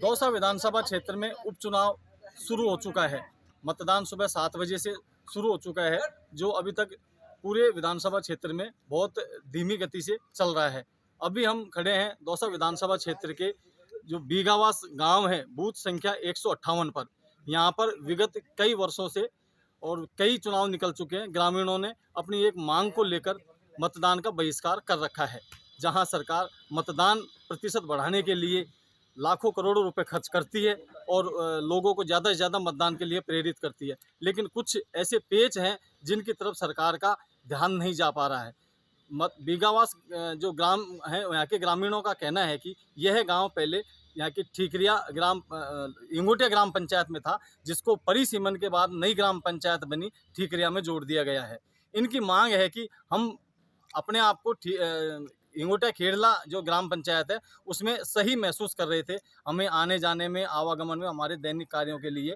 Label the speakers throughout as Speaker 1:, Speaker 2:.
Speaker 1: दौसा विधानसभा क्षेत्र में उपचुनाव शुरू हो चुका है। मतदान सुबह 7 बजे से शुरू हो चुका है, जो अभी तक पूरे विधानसभा क्षेत्र में बहुत धीमी गति से चल रहा है। अभी हम खड़े हैं दौसा विधानसभा क्षेत्र के जो बीघावास गांव है, बूथ संख्या 158 पर। यहाँ पर विगत कई वर्षों से और कई चुनाव निकल चुके हैं। ग्रामीणों ने अपनी एक मांग को लेकर मतदान का बहिष्कार कर रखा है, जहां सरकार मतदान प्रतिशत बढ़ाने के लिए लाखों करोड़ों रुपए खर्च करती है और लोगों को ज़्यादा से ज़्यादा मतदान के लिए प्रेरित करती है। लेकिन कुछ ऐसे पेच हैं जिनकी तरफ सरकार का ध्यान नहीं जा पा रहा है। बीघावास जो ग्राम है, यहाँ के ग्रामीणों का कहना है कि यह गांव पहले यहाँ की ठीकरिया इंगोटिया ग्राम पंचायत में था, जिसको परिसीमन के बाद नई ग्राम पंचायत बनी ठीकरिया में जोड़ दिया गया है। इनकी मांग है कि हम अपने आप को इंगोटिया खेड़ला जो ग्राम पंचायत है उसमें सही महसूस कर रहे थे। हमें आने जाने में, आवागमन में, हमारे दैनिक कार्यों के लिए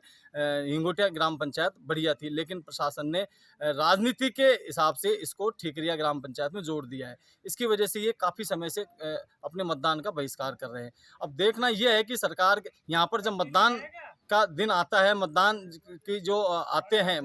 Speaker 1: इंगोटिया ग्राम पंचायत बढ़िया थी, लेकिन प्रशासन ने राजनीति के हिसाब से इसको ठीकरिया ग्राम पंचायत में जोड़ दिया है। इसकी वजह से ये काफ़ी समय से अपने मतदान का बहिष्कार कर रहे हैं। अब देखना यह है कि सरकार यहाँ पर जब मतदान का दिन आता है, मतदान की जो आते हैं,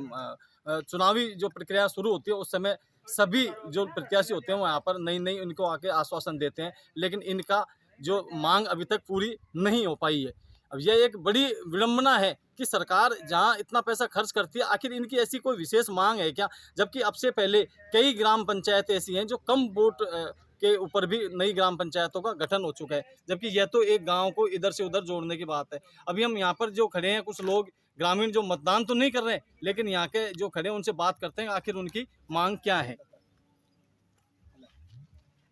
Speaker 1: चुनावी जो प्रक्रिया शुरू होती है, उस समय सभी जो प्रत्याशी होते हैं वो यहाँ पर नई उनको आके आश्वासन देते हैं, लेकिन इनका जो मांग अभी तक पूरी नहीं हो पाई है। अब यह एक बड़ी विडंबना है कि सरकार जहाँ इतना पैसा खर्च करती है, आखिर इनकी ऐसी कोई विशेष मांग है क्या? जबकि अब से पहले कई ग्राम पंचायतें ऐसी हैं जो कम वोट के ऊपर भी नई ग्राम पंचायतों का गठन हो चुका है, जबकि यह तो एक गाँव को इधर से उधर जोड़ने की बात है। अभी हम यहाँ पर जो खड़े हैं, कुछ लोग ग्रामीण जो मतदान तो नहीं कर रहे हैं, लेकिन यहाँ के जो खड़े हैं उनसे बात करते हैं आखिर उनकी मांग क्या है।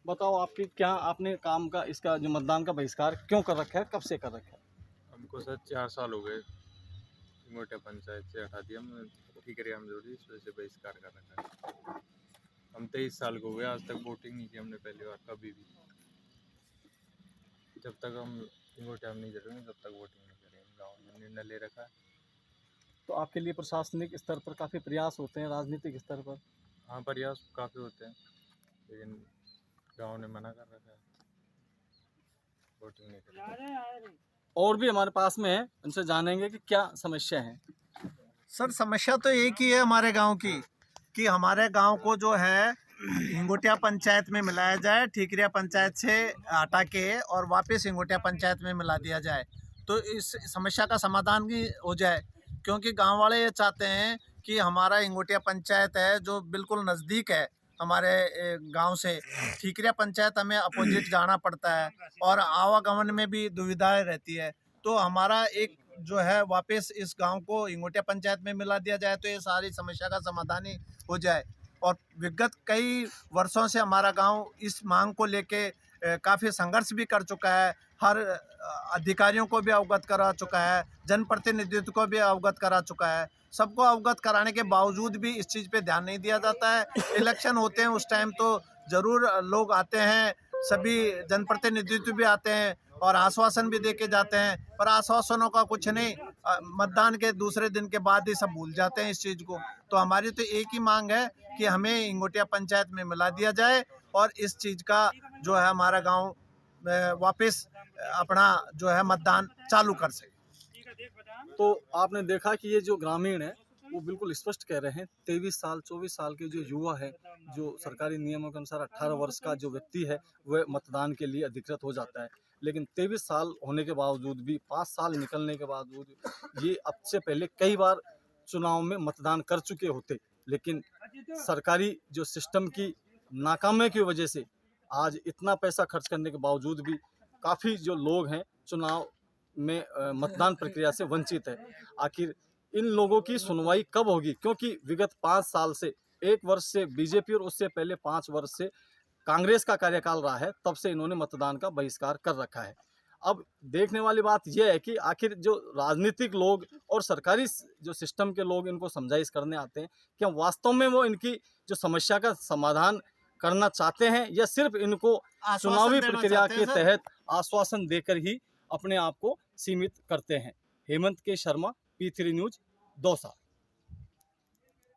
Speaker 1: बताओ आपकी क्या, आपने काम का इसका जो मतदान का बहिष्कार क्यों कर रखा है, कब से कर रखा है?
Speaker 2: हमको सर 4 साल हो गए। इंगोटिया पंचायत से हटा दिया, हम ठीकरिया में जोड़ी, इस वजह से बहिष्कार कर रखा है। हम 23 साल को हुए, आज तक वोटिंग नहीं की हमने पहली बार कभी भी। जब तक हम इंगोटिया में नहीं जुड़ेंगे तब तक वोटिंग नहीं करेंगे। गाँव में निर्णय ले रखा है।
Speaker 1: तो आपके लिए प्रशासनिक स्तर पर काफ़ी प्रयास होते हैं, राजनीतिक स्तर पर?
Speaker 2: हाँ, प्रयास काफ़ी होते हैं, लेकिन गाँव ने मना कर रखा है, वोटिंग नहीं करेंगे।
Speaker 1: और भी हमारे पास में है, उनसे जानेंगे कि क्या समस्या है।
Speaker 3: सर, समस्या तो एक ही है हमारे गांव की, कि हमारे गांव को जो है इंगोटिया पंचायत में मिलाया जाए, ठीकरिया पंचायत से हटा के और वापस इंगोटिया पंचायत में मिला दिया जाए, तो इस समस्या का समाधान भी हो जाए। क्योंकि गांव वाले ये चाहते हैं कि हमारा इंगोटिया पंचायत है जो बिल्कुल नज़दीक है हमारे गांव से, ठीकरिया पंचायत हमें अपोजिट जाना पड़ता है और आवागमन में भी दुविधाएं रहती है। तो हमारा एक जो है वापस इस गांव को इंगोटिया पंचायत में मिला दिया जाए तो ये सारी समस्या का समाधान ही हो जाए। और विगत कई वर्षों से हमारा गांव इस मांग को लेके काफ़ी संघर्ष भी कर चुका है, हर अधिकारियों को भी अवगत करा चुका है, जनप्रतिनिधित्व को भी अवगत करा चुका है। सबको अवगत कराने के बावजूद भी इस चीज़ पे ध्यान नहीं दिया जाता है। इलेक्शन होते हैं उस टाइम तो ज़रूर लोग आते हैं, सभी जनप्रतिनिधित्व भी आते हैं और आश्वासन भी दे के जाते हैं, पर आश्वासनों का कुछ नहीं, मतदान के दूसरे दिन के बाद ही सब भूल जाते हैं इस चीज़ को। तो हमारी तो एक ही मांग है कि हमें इंगोटिया पंचायत में मिला दिया जाए और इस चीज़ का जो है हमारा गाँव वापस अपना जो है मतदान चालू कर सके।
Speaker 1: तो आपने देखा कि ये जो ग्रामीण है वो बिल्कुल स्पष्ट कह रहे हैं, 23 साल 24 साल के जो युवा है, जो सरकारी नियमों के अनुसार 18 वर्ष का जो व्यक्ति है वह मतदान के लिए अधिकृत हो जाता है, लेकिन 23 साल होने के बावजूद भी, 5 साल निकलने के बावजूद ये अब से पहले कई बार चुनाव में मतदान कर चुके होते, लेकिन सरकारी जो सिस्टम की नाकामी की वजह से आज इतना पैसा खर्च करने के बावजूद भी काफ़ी जो लोग हैं चुनाव में मतदान प्रक्रिया से वंचित है। आखिर इन लोगों की सुनवाई कब होगी? क्योंकि विगत 5 साल से, 1 वर्ष से बीजेपी और उससे पहले 5 वर्ष से कांग्रेस का कार्यकाल रहा है, तब से इन्होंने मतदान का बहिष्कार कर रखा है। अब देखने वाली बात यह है कि आखिर जो राजनीतिक लोग और सरकारी जो सिस्टम के लोग इनको समझाइश करने आते हैं, क्या वास्तव में वो इनकी जो समस्या का समाधान करना चाहते हैं या सिर्फ इनको चुनावी प्रक्रिया के तहत आश्वासन देकर ही अपने आप को सीमित करते हैं? हेमंत के शर्मा, P3 न्यूज़, दौसा।